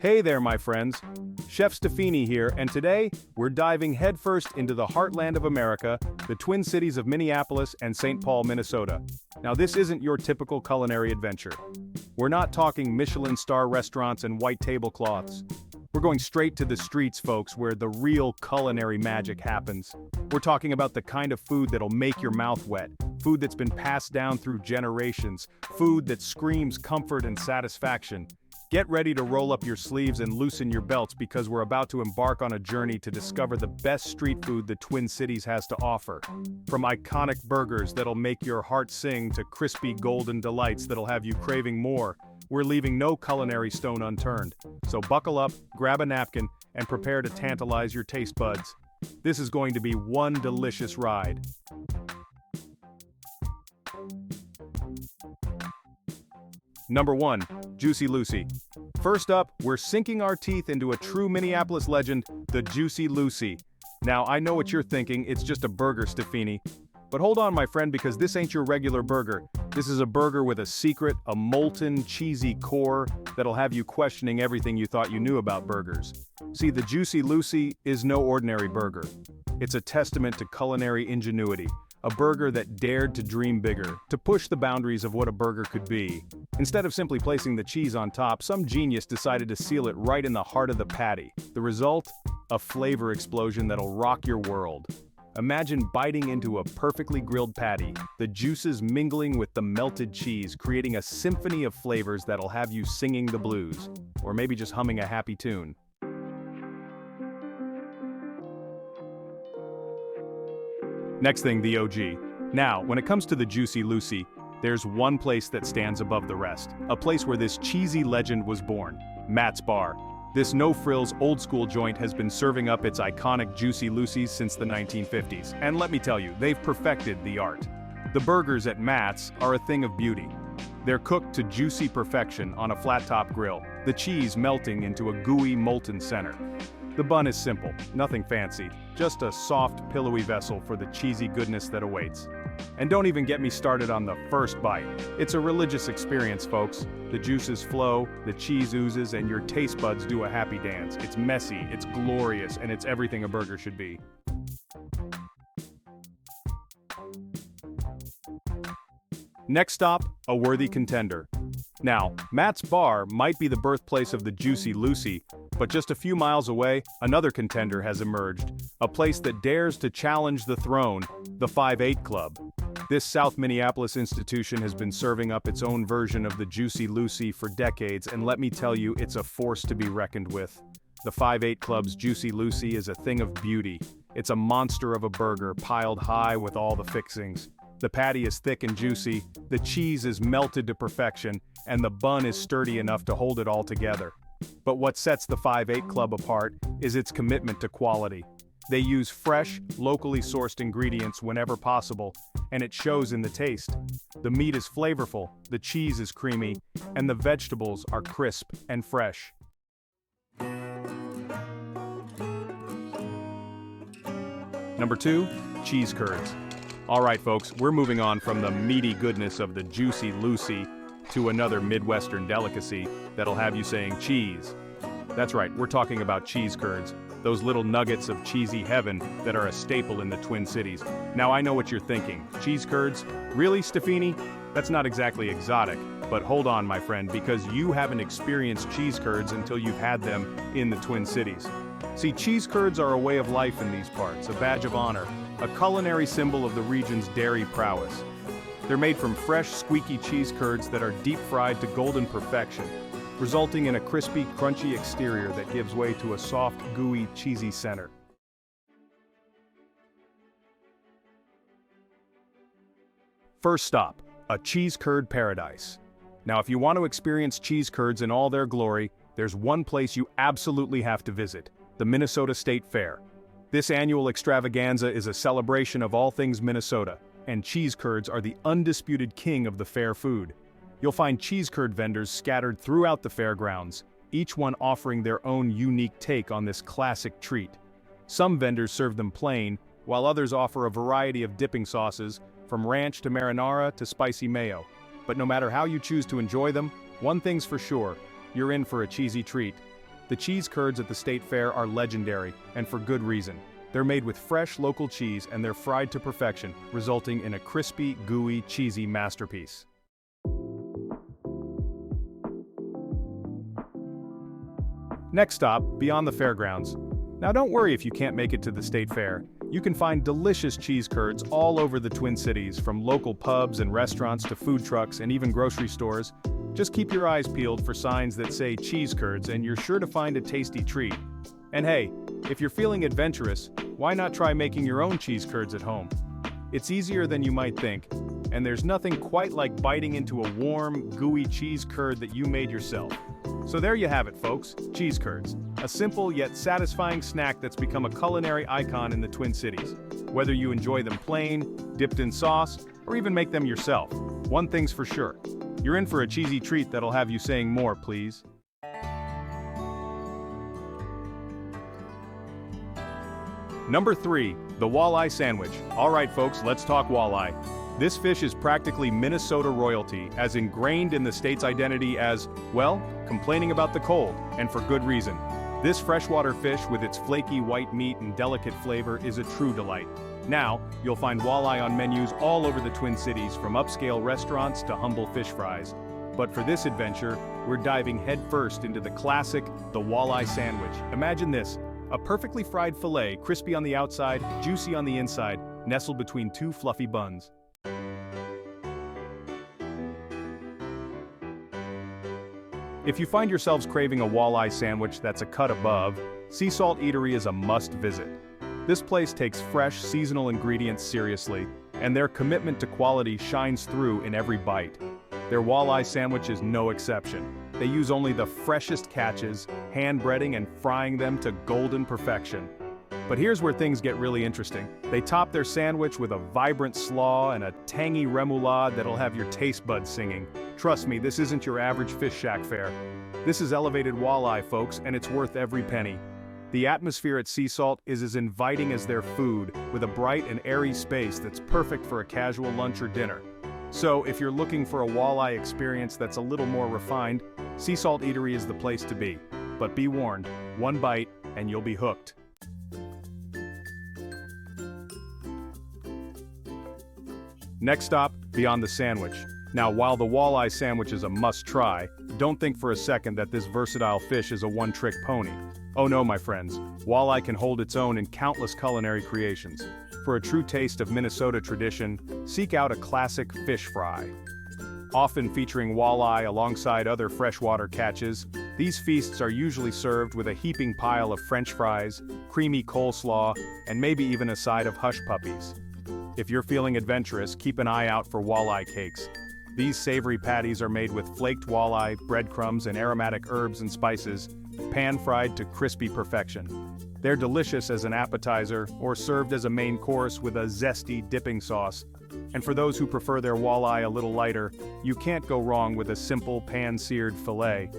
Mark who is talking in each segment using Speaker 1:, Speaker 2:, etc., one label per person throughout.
Speaker 1: Hey there, my friends. Chef Stefani here, and today, we're diving headfirst into the heartland of America, the Twin Cities of Minneapolis and St. Paul, Minnesota. Now, this isn't your typical culinary adventure. We're not talking Michelin star restaurants and white tablecloths. We're going straight to the streets, folks, where the real culinary magic happens. We're talking about the kind of food that'll make your mouth wet, food that's been passed down through generations, food that screams comfort and satisfaction. Get ready to roll up your sleeves and loosen your belts because we're about to embark on a journey to discover the best street food the Twin Cities has to offer. From iconic burgers that'll make your heart sing to crispy golden delights that'll have you craving more, we're leaving no culinary stone unturned. So buckle up, grab a napkin, and prepare to tantalize your taste buds. This is going to be one delicious ride. Number 1. Juicy Lucy. First up, we're sinking our teeth into a true Minneapolis legend, the Juicy Lucy. Now, I know what you're thinking, it's just a burger, Stefani. But hold on, my friend, because this ain't your regular burger. This is a burger with a secret, a molten, cheesy core that'll have you questioning everything you thought you knew about burgers. See, the Juicy Lucy is no ordinary burger. It's a testament to culinary ingenuity. A burger that dared to dream bigger, to push the boundaries of what a burger could be. Instead of simply placing the cheese on top, some genius decided to seal it right in the heart of the patty. The result? A flavor explosion that'll rock your world. Imagine biting into a perfectly grilled patty, the juices mingling with the melted cheese, creating a symphony of flavors that'll have you singing the blues, or maybe just humming a happy tune. Next thing, the OG. Now, when it comes to the Juicy Lucy, there's one place that stands above the rest. A place where this cheesy legend was born. Matt's Bar. This no-frills, old-school joint has been serving up its iconic Juicy Lucy's since the 1950s. And let me tell you, they've perfected the art. The burgers at Matt's are a thing of beauty. They're cooked to juicy perfection on a flat-top grill, the cheese melting into a gooey, molten center. The bun is simple, nothing fancy, just a soft, pillowy vessel for the cheesy goodness that awaits. And don't even get me started on the first bite. It's a religious experience, folks. The juices flow, the cheese oozes, and your taste buds do a happy dance. It's messy, it's glorious, and it's everything a burger should be. Next stop, a worthy contender. Now, Matt's Bar might be the birthplace of the Juicy Lucy, but just a few miles away, another contender has emerged, a place that dares to challenge the throne, the 5-8 Club. This South Minneapolis institution has been serving up its own version of the Juicy Lucy for decades, and let me tell you, it's a force to be reckoned with. The 5-8 Club's Juicy Lucy is a thing of beauty. It's a monster of a burger piled high with all the fixings. The patty is thick and juicy, the cheese is melted to perfection, and the bun is sturdy enough to hold it all together. But what sets the 5-8 Club apart is its commitment to quality. They use fresh, locally sourced ingredients whenever possible, and it shows in the taste. The meat is flavorful, the cheese is creamy, and the vegetables are crisp and fresh. Number 2, cheese curds. Alright folks, we're moving on from the meaty goodness of the Juicy Lucy to another Midwestern delicacy that'll have you saying cheese. That's right, we're talking about cheese curds, those little nuggets of cheesy heaven that are a staple in the Twin Cities. Now I know what you're thinking, cheese curds? Really, Stefani? That's not exactly exotic, but hold on, my friend, because you haven't experienced cheese curds until you've had them in the Twin Cities. See, cheese curds are a way of life in these parts, a badge of honor, a culinary symbol of the region's dairy prowess. They're made from fresh, squeaky cheese curds that are deep-fried to golden perfection, resulting in a crispy, crunchy exterior that gives way to a soft, gooey, cheesy center. First stop, a cheese curd paradise. Now, if you want to experience cheese curds in all their glory, there's one place you absolutely have to visit, the Minnesota State Fair. This annual extravaganza is a celebration of all things Minnesota, and cheese curds are the undisputed king of the fair food. You'll find cheese curd vendors scattered throughout the fairgrounds, each one offering their own unique take on this classic treat. Some vendors serve them plain, while others offer a variety of dipping sauces, from ranch to marinara to spicy mayo. But no matter how you choose to enjoy them, one thing's for sure, you're in for a cheesy treat. The cheese curds at the state fair are legendary, and for good reason. They're made with fresh local cheese and they're fried to perfection, resulting in a crispy, gooey, cheesy masterpiece. Next stop, beyond the fairgrounds. Now don't worry if you can't make it to the state fair. You can find delicious cheese curds all over the Twin Cities, from local pubs and restaurants to food trucks and even grocery stores. Just keep your eyes peeled for signs that say cheese curds and you're sure to find a tasty treat. And hey, if you're feeling adventurous, why not try making your own cheese curds at home? It's easier than you might think, and there's nothing quite like biting into a warm, gooey cheese curd that you made yourself. So there you have it, folks, cheese curds. A simple yet satisfying snack that's become a culinary icon in the Twin Cities. Whether you enjoy them plain, dipped in sauce, or even make them yourself, one thing's for sure. You're in for a cheesy treat that'll have you saying more, please. Number 3, the walleye sandwich. Alright folks, let's talk walleye. This fish is practically Minnesota royalty, as ingrained in the state's identity as, well, complaining about the cold, and for good reason. This freshwater fish with its flaky white meat and delicate flavor is a true delight. Now, you'll find walleye on menus all over the Twin Cities, from upscale restaurants to humble fish fries. But for this adventure, we're diving headfirst into the classic, the walleye sandwich. Imagine this. A perfectly fried fillet, crispy on the outside, juicy on the inside, nestled between two fluffy buns. If you find yourselves craving a walleye sandwich that's a cut above, Salt Eery is a must-visit. This place takes fresh, seasonal ingredients seriously, and their commitment to quality shines through in every bite. Their walleye sandwich is no exception. They use only the freshest catches, hand-breading and frying them to golden perfection. But here's where things get really interesting. They top their sandwich with a vibrant slaw and a tangy remoulade that'll have your taste buds singing. Trust me, this isn't your average fish shack fare. This is elevated walleye, folks, and it's worth every penny. The atmosphere at Sea Salt is as inviting as their food, with a bright and airy space that's perfect for a casual lunch or dinner. So, if you're looking for a walleye experience that's a little more refined, Salt Eery is the place to be. But be warned, one bite and you'll be hooked. Next stop, beyond the sandwich. Now, while the walleye sandwich is a must-try, don't think for a second that this versatile fish is a one-trick pony. Oh no, my friends, walleye can hold its own in countless culinary creations. For a true taste of Minnesota tradition, seek out a classic fish fry. Often featuring walleye alongside other freshwater catches, these feasts are usually served with a heaping pile of French fries, creamy coleslaw, and maybe even a side of hush puppies. If you're feeling adventurous, keep an eye out for walleye cakes. These savory patties are made with flaked walleye, breadcrumbs, and aromatic herbs and spices, pan-fried to crispy perfection. They're delicious as an appetizer or served as a main course with a zesty dipping sauce. And for those who prefer their walleye a little lighter, you can't go wrong with a simple pan-seared fillet.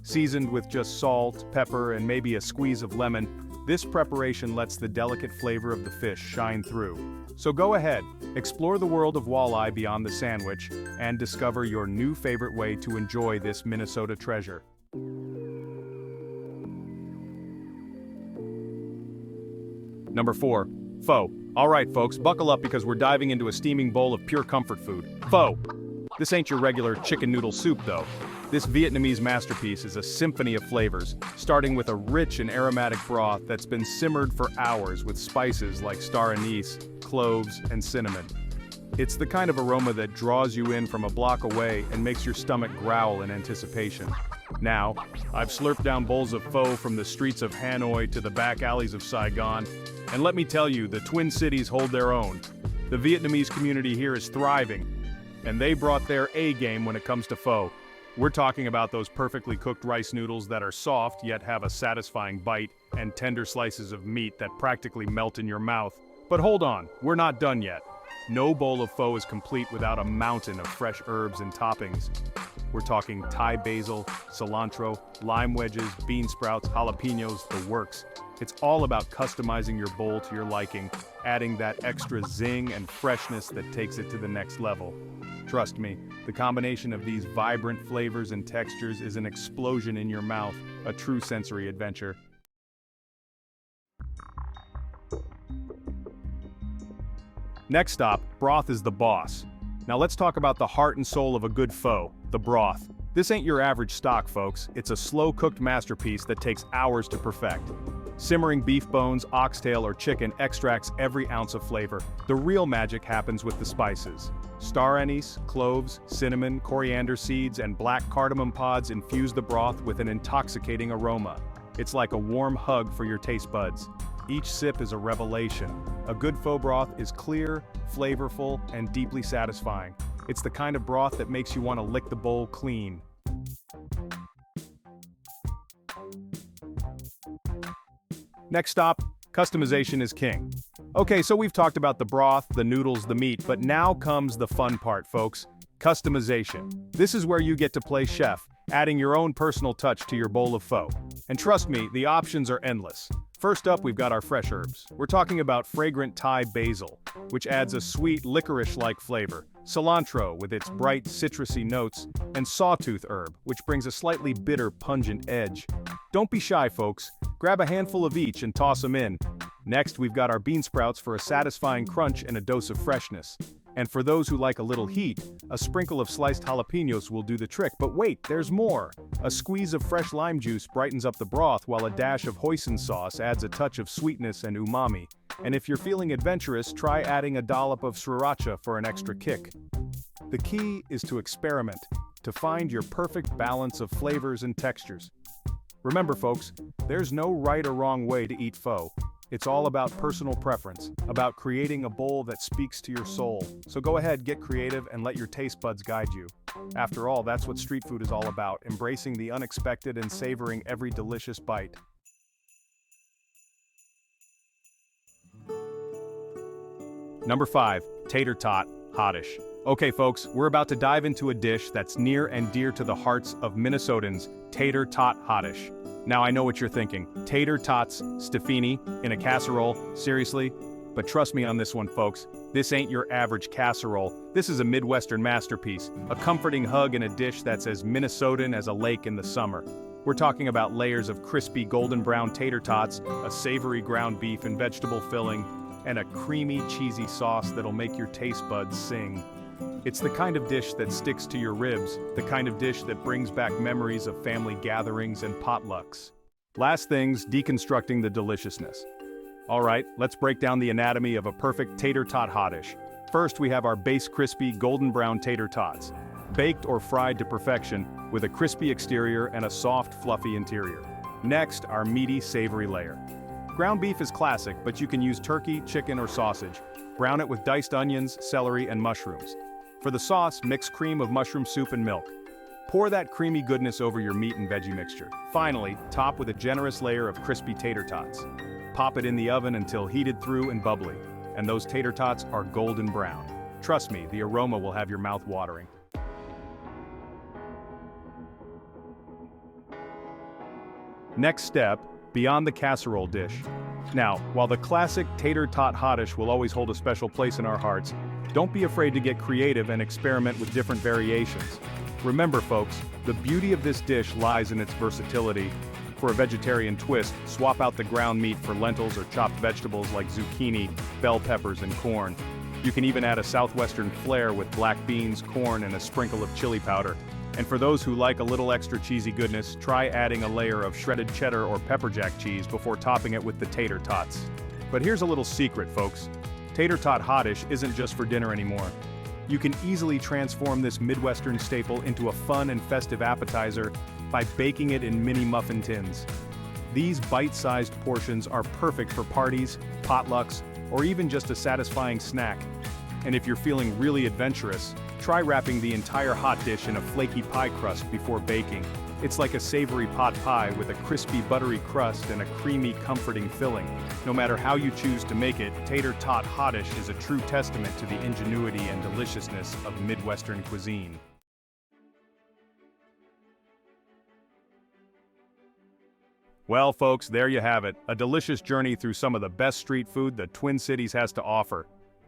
Speaker 1: Seasoned with just salt, pepper, and maybe a squeeze of lemon, this preparation lets the delicate flavor of the fish shine through. So go ahead, explore the world of walleye beyond the sandwich, and discover your new favorite way to enjoy this Minnesota treasure. Number 4, pho. Alright folks, buckle up because we're diving into a steaming bowl of pure comfort food. Pho. This ain't your regular chicken noodle soup though. This Vietnamese masterpiece is a symphony of flavors, starting with a rich and aromatic broth that's been simmered for hours with spices like star anise, cloves, and cinnamon. It's the kind of aroma that draws you in from a block away and makes your stomach growl in anticipation. Now, I've slurped down bowls of pho from the streets of Hanoi to the back alleys of Saigon, and let me tell you, the Twin Cities hold their own. The Vietnamese community here is thriving, and they brought their A-game when it comes to pho. We're talking about those perfectly cooked rice noodles that are soft yet have a satisfying bite, and tender slices of meat that practically melt in your mouth. But hold on, we're not done yet. No bowl of pho is complete without a mountain of fresh herbs and toppings. We're talking Thai basil, cilantro, lime wedges, bean sprouts, jalapenos, the works. It's all about customizing your bowl to your liking, adding that extra zing and freshness that takes it to the next level. Trust me, the combination of these vibrant flavors and textures is an explosion in your mouth, a true sensory adventure. Next stop, broth is the boss. Now let's talk about the heart and soul of a good pho, the broth. This ain't your average stock, folks. It's a slow-cooked masterpiece that takes hours to perfect. Simmering beef bones, oxtail, or chicken extracts every ounce of flavor. The real magic happens with the spices. Star anise, cloves, cinnamon, coriander seeds, and black cardamom pods infuse the broth with an intoxicating aroma. It's like a warm hug for your taste buds. Each sip is a revelation. A good pho broth is clear, flavorful, and deeply satisfying. It's the kind of broth that makes you want to lick the bowl clean. Next stop, customization is king. Okay, so we've talked about the broth, the noodles, the meat, but now comes the fun part, folks. Customization. This is where you get to play chef, adding your own personal touch to your bowl of pho. And trust me, the options are endless. First up, we've got our fresh herbs. We're talking about fragrant Thai basil, which adds a sweet licorice-like flavor, cilantro with its bright citrusy notes, and sawtooth herb, which brings a slightly bitter, pungent edge. Don't be shy, folks. Grab a handful of each and toss them in. Next, we've got our bean sprouts for a satisfying crunch and a dose of freshness. And for those who like a little heat, a sprinkle of sliced jalapenos will do the trick. But wait, there's more! A squeeze of fresh lime juice brightens up the broth, while a dash of hoisin sauce adds a touch of sweetness and umami. And if you're feeling adventurous, try adding a dollop of sriracha for an extra kick. The key is to experiment, to find your perfect balance of flavors and textures. Remember, folks, there's no right or wrong way to eat pho. It's all about personal preference, about creating a bowl that speaks to your soul. So go ahead, get creative, and let your taste buds guide you. After all, that's what street food is all about, embracing the unexpected and savoring every delicious bite. Number 5, Tater Tot Hottish. Okay, folks, we're about to dive into a dish that's near and dear to the hearts of Minnesotans, Tater Tot Hottish. Now I know what you're thinking, tater tots, stuffini, in a casserole, seriously? But trust me on this one, folks, this ain't your average casserole. This is a Midwestern masterpiece, a comforting hug in a dish that's as Minnesotan as a lake in the summer. We're talking about layers of crispy golden brown tater tots, a savory ground beef and vegetable filling, and a creamy, cheesy sauce that'll make your taste buds sing. It's the kind of dish that sticks to your ribs, the kind of dish that brings back memories of family gatherings and potlucks. Last things, deconstructing the deliciousness. All right, let's break down the anatomy of a perfect tater tot hottish. First, we have our base crispy golden brown tater tots, baked or fried to perfection with a crispy exterior and a soft, fluffy interior. Next, our meaty, savory layer. Ground beef is classic, but you can use turkey, chicken, or sausage. Brown it with diced onions, celery, and mushrooms. For the sauce, mix cream of mushroom soup and milk. Pour that creamy goodness over your meat and veggie mixture. Finally, top with a generous layer of crispy tater tots. Pop it in the oven until heated through and bubbly, and those tater tots are golden brown. Trust me, the aroma will have your mouth watering. Next step, beyond the casserole dish. Now, while the classic tater tot hottish will always hold a special place in our hearts, don't be afraid to get creative and experiment with different variations. Remember, folks, the beauty of this dish lies in its versatility. For a vegetarian twist, swap out the ground meat for lentils or chopped vegetables like zucchini, bell peppers, and corn. You can even add a southwestern flair with black beans, corn, and a sprinkle of chili powder. And for those who like a little extra cheesy goodness, try adding a layer of shredded cheddar or pepper jack cheese before topping it with the tater tots. But here's a little secret, folks. Tater tot hottish isn't just for dinner anymore. You can easily transform this Midwestern staple into a fun and festive appetizer by baking it in mini muffin tins. These bite-sized portions are perfect for parties, potlucks, or even just a satisfying snack. And if you're feeling really adventurous, try wrapping the entire hot dish in a flaky pie crust before baking. It's like a savory pot pie with a crispy buttery crust and a creamy comforting filling. No matter how you choose to make it, Tater Tot Hottish is a true testament to the ingenuity and deliciousness of Midwestern cuisine. Well, folks, there you have it, a delicious journey through some of the best street food the Twin Cities has to offer.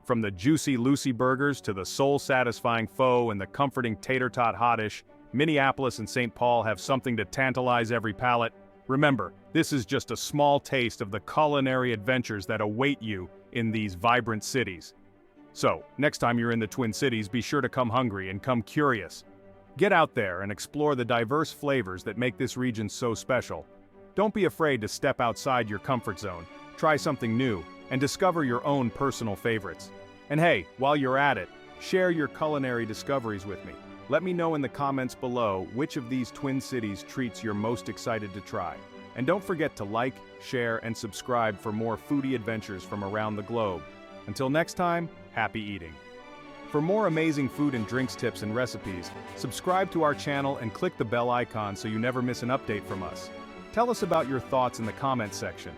Speaker 1: From the juicy Lucy burgers to the soul-satisfying pho and the comforting Tater Tot Hottish, Minneapolis and St. Paul have something to tantalize every palate. Remember, this is just a small taste of the culinary adventures that await you in these vibrant cities. So, next time you're in the Twin Cities, be sure to come hungry and come curious. Get out there and explore the diverse flavors that make this region so special. Don't be afraid to step outside your comfort zone, try something new, and discover your own personal favorites. And hey, while you're at it, share your culinary discoveries with me. Let me know in the comments below which of these Twin Cities treats you're most excited to try. And don't forget to like, share, and subscribe for more foodie adventures from around the globe. Until next time, happy eating. For more amazing food and drinks tips and recipes, subscribe to our channel and click the bell icon so you never miss an update from us. Tell us about your thoughts in the comments section.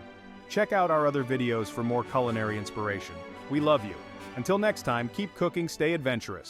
Speaker 1: Check out our other videos for more culinary inspiration. We love you. Until next time, keep cooking, stay adventurous.